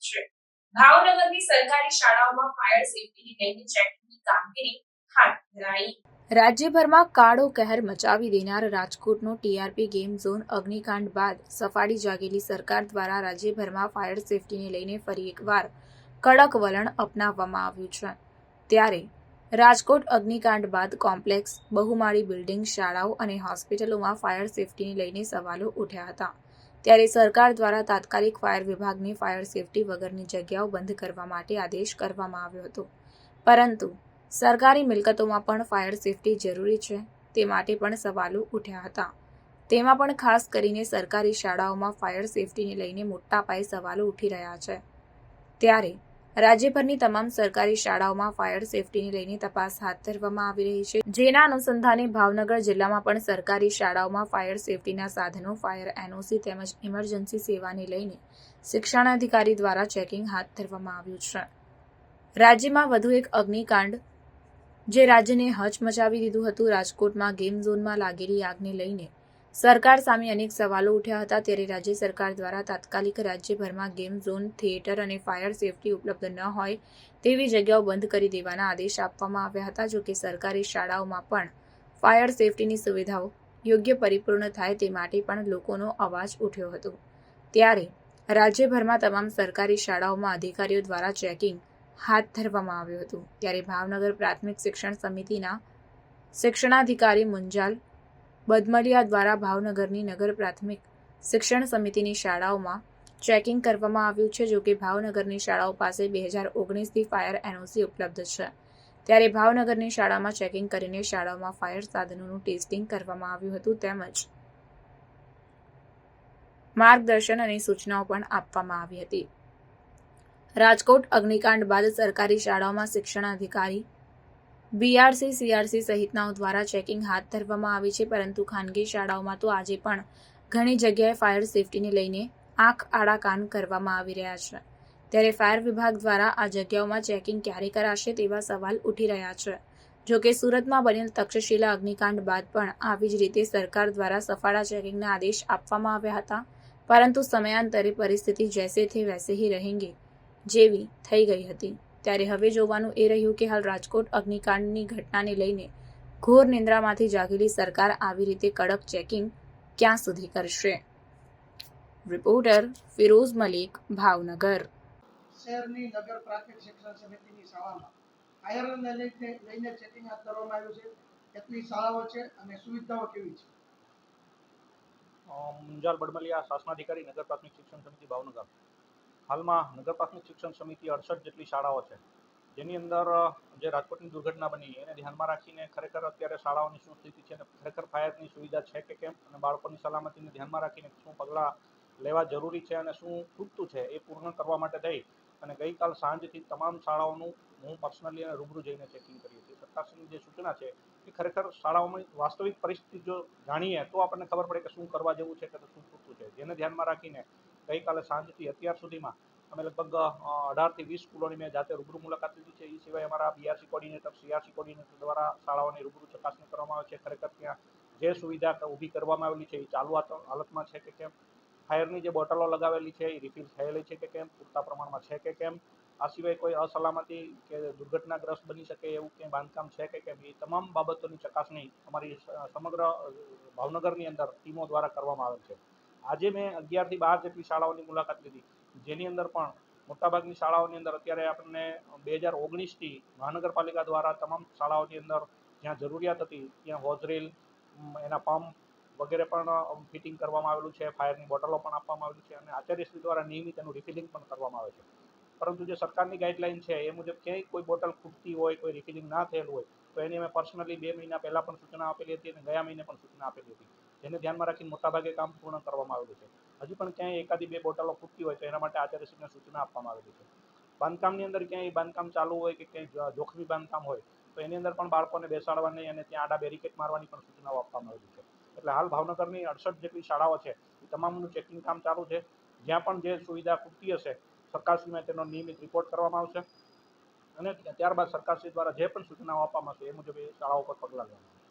છે। ભાવનગરની સરકારી શાળાઓમાં ફાયર સેફટીને લઈને ચેકિંગની કામગીરી હાથ ધરાઈ। રાજ્યભરમાં કાળો કહેર મચાવી દેનાર રાજકોટનો ટીઆરપી ગેમ ઝોન અગ્નિકાંડ બાદ સફાળી જાગેલી સરકાર દ્વારા રાજ્યભરમાં ફાયર સેફટીને લઈને ફરી એકવાર કડક વલણ અપનાવવામાં આવ્યું છે। ત્યારે રાજકોટ અગ્નિકાંડ બાદ કોમ્પ્લેક્સ, બહુમાળી બિલ્ડિંગ, શાળાઓ અને હોસ્પિટલોમાં ફાયર સેફટીને લઈને સવાલો ઉઠ્યા હતા। ત્યારે સરકાર દ્વારા તાત્કાલિક ફાયર વિભાગને ફાયર સેફટી વગરની જગ્યાઓ બંધ કરવા માટે આદેશ કરવામાં આવ્યો હતો, પરંતુ સરકારી મિલકતોમાં પણ ફાયર સેફટી જરૂરી છે તે માટે પણ સવાલો ઉઠ્યા હતા। તેમાં પણ ખાસ કરીને સરકારી શાળાઓમાં ફાયર સેફટીને લઈને મોટા પાયે સવાલો ઉઠી રહ્યા છે। ત્યારે રાજ્યભરની તમામ સરકારી શાળાઓમાં ફાયર સેફટીને લઈને તપાસ હાથ ધરવામાં આવી રહી છે, જેના અનુસંધાને ભાવનગર જિલ્લામાં પણ સરકારી શાળાઓમાં ફાયર સેફટીના સાધનો, ફાયર એનઓસી તેમજ ઇમરજન્સી સેવાને લઈને શિક્ષણાધિકારી દ્વારા ચેકિંગ હાથ ધરવામાં આવ્યું છે। રાજ્યમાં વધુ એક અગ્નિકાંડ જે રાજ્યને હચમચાવી દીધું હતું। રાજકોટમાં ગેમ ઝોનમાં લાગેલી આગને લઈને સરકાર સામે અનેક સવાલો ઉઠ્યા હતા। ત્યારે રાજ્ય સરકાર દ્વારા તાત્કાલિક રાજ્યભરમાં ગેમ ઝોન, થિયેટર અને ફાયર સેફટી ઉપલબ્ધ ન હોય તેવી જગ્યાઓ બંધ કરી દેવાના આદેશ આપવામાં આવ્યા હતા। જોકે સરકારી શાળાઓમાં પણ ફાયર સેફટીની સુવિધાઓ યોગ્ય પરિપૂર્ણ થાય તે માટે પણ લોકોનો અવાજ ઉઠ્યો હતો। ત્યારે રાજ્યભરમાં તમામ સરકારી શાળાઓમાં અધિકારીઓ દ્વારા ચેકિંગ હાથ ધરવામાં આવ્યું હતું। ત્યારે ભાવનગર પ્રાથમિક શિક્ષણ સમિતિના શિક્ષણાધિકારી મુંજાલ બદમલિયા દ્વારા ભાવનગરની નગર પ્રાથમિક શિક્ષણ સમિતિની શાળાઓમાં ચેકિંગ કરવામાં આવ્યું છે। જોકે ભાવનગરની શાળાઓ પાસે 2019થી ફાયર એનઓસી ઉપલબ્ધ છે। ત્યારે ભાવનગરની શાળામાં ચેકિંગ કરીને શાળાઓમાં ફાયર સાધનોનું ટેસ્ટિંગ કરવામાં આવ્યું હતું, તેમજ માર્ગદર્શન અને સૂચનાઓ પણ આપવામાં આવી હતી। રાજકોટ અગ્નિકાંડ બાદ સરકારી શાળાઓમાં શિક્ષણાધિકારી, બીઆરસી, સીઆરસી સહિતનાઓ દ્વારા ચેકિંગ હાથ ધરવામાં આવી છે, પરંતુ ખાનગી શાળાઓમાં તો આજે પણ ઘણી જગ્યાએ ફાયર સેફટીને લઈને આંખ આડા કાન કરવામાં આવી રહ્યા છે। ત્યારે ફાયર વિભાગ દ્વારા આ જગ્યાઓમાં ચેકિંગ ક્યારે કરાશે તેવા સવાલ ઉઠી રહ્યા છે। જોકે સુરતમાં બનેલ તક્ષશિલા અગ્નિકાંડ બાદ પણ આવી જ રીતે સરકાર દ્વારા સફાળા ચેકિંગના આદેશ આપવામાં આવ્યા હતા, પરંતુ સમયાંતરે પરિસ્થિતિ જૈસે થે વૈસે હી રહેંગે જેવી થઈ ગઈ હતી। ત્યારે હવે જોવાનું એ રહ્યું કે હાલ રાજકોટ અગ્નિકાંડની ઘટનાને લઈને ઘોર નિંદ્રામાંથી જાગેલી સરકાર આવી રીતે કડક ચેકિંગ ક્યાં સુધી કરશે। રિપોર્ટર ફિરોઝ મલિક, ભાવનગર। શહેરની નગર પ્રાથમિક શિક્ષણ સમિતિની શાળામાં ફાયરને લઈને ચેકિંગ હાથ ધરવામાં આવ્યું છે। કેટલી શાળાઓ છે અને સુવિધાઓ કેવી છે? મુંજાલ બડમલિયા, શાસનાધિકારી, નગર પ્રાથમિક શિક્ષણ સમિતિ ભાવનગર। હાલમાં નગર પ્રાથમિક શિક્ષણ સમિતિ 68 જેટલી શાળાઓ છે, જેની અંદર જે રાજકોટની દુર્ઘટના બની એને ધ્યાનમાં રાખીને ખરેખર અત્યારે શાળાઓની શું સ્થિતિ છે અને ખરેખર ફાયરની સુવિધા છે કે કેમ, અને બાળકોની સલામતીને ધ્યાનમાં રાખીને શું પગલાં લેવા જરૂરી છે અને શું ખૂટતું છે એ પૂર્ણ કરવા માટે થઈ અને ગઈકાલ સાંજથી તમામ શાળાઓનું હું પર્સનલી અને રૂબરૂ જઈને ચેકિંગ કરી હતી। સરકારની જે સૂચના છે એ ખરેખર શાળાઓમાં વાસ્તવિક પરિસ્થિતિ જો જાણીએ તો આપણને ખબર પડે કે શું કરવા જેવું છે કે શું ખૂટતું છે, જેને ધ્યાનમાં રાખીને ગઈકાલે સાંજથી અત્યાર સુધીમાં અમે લગભગ 18થી 20 સ્કૂલોની મેં જાતે રૂબરૂ મુલાકાત લીધી છે। એ સિવાય અમારા બીઆરસી કોર્ડિનેટર, સીઆરસી કોર્ડિનેટર દ્વારા શાળાઓની રૂબરૂ ચકાસણી કરવામાં આવે છે। ખરેખર ત્યાં જે સુવિધા ઊભી કરવામાં આવેલી છે એ ચાલુ હાલતમાં છે કે કેમ, ફાયરની જે બોટલો લગાવેલી છે એ રિફિલ થયેલી છે કે કેમ, પૂરતા પ્રમાણમાં છે કે કેમ, આ સિવાય કોઈ અસલામતી કે દુર્ઘટનાગ્રસ્ત બની શકે એવું કંઈ બાંધકામ છે કે કેમ, એ તમામ બાબતોની ચકાસણી અમારી સમગ્ર ભાવનગરની અંદર ટીમો દ્વારા કરવામાં આવે છે। આજે મેં 11થી 12 જેટલી શાળાઓની મુલાકાત લીધી, જેની અંદર પણ મોટાભાગની શાળાઓની અંદર અત્યારે આપણને 2019થી મહાનગરપાલિકા દ્વારા તમામ શાળાઓની અંદર જ્યાં જરૂરિયાત હતી ત્યાં હોઝરીલ, એના પંપ વગેરે પણ ફિટિંગ કરવામાં આવેલું છે, ફાયરની બોટલો પણ આપવામાં આવેલી છે અને આચાર્યશ્રી દ્વારા નિયમિત એનું રિફિલિંગ પણ કરવામાં આવે છે। પરંતુ જે સરકારની ગાઈડલાઈન છે એ મુજબ ક્યાંય કોઈ બોટલ ખૂટતી હોય, કોઈ રિફિલિંગ ના થયેલું હોય તો એની અમે પર્સનલી 2 મહિના પહેલાં પણ સૂચના આપેલી હતી અને ગયા મહિને પણ સૂચના આપેલી હતી, જેને ધ્યાનમાં રાખીને મોટાભાગે કામ પૂર્ણ કરવામાં આવેલું છે। હજી પણ ક્યાંય એકાદી 2 બોટલો ખૂટતી હોય તો એના માટે આચાર્યશ્રીને સૂચના આપવામાં આવેલી છે। બાંધકામની અંદર ક્યાંય બાંધકામ ચાલુ હોય કે ક્યાંય જોખમી બાંધકામ હોય તો એની અંદર પણ બાળકોને બેસાડવાની અને ત્યાં આડા બેરિકેડ મારવાની પણ સૂચનાઓ આપવામાં આવેલી છે। એટલે હાલ ભાવનગરની 68 જેટલી શાળાઓ છે એ તમામનું ચેકિંગ કામ ચાલુ છે। જ્યાં પણ જે સુવિધા ખૂટતી હશે સરકારશ્રીમાં તેનો નિયમિત રિપોર્ટ કરવામાં આવશે અને ત્યારબાદ સરકારશ્રી દ્વારા જે પણ સૂચનાઓ આપવામાં આવશે એ મુજબ એ શાળાઓ પર પગલાં લેવામાં આવશે।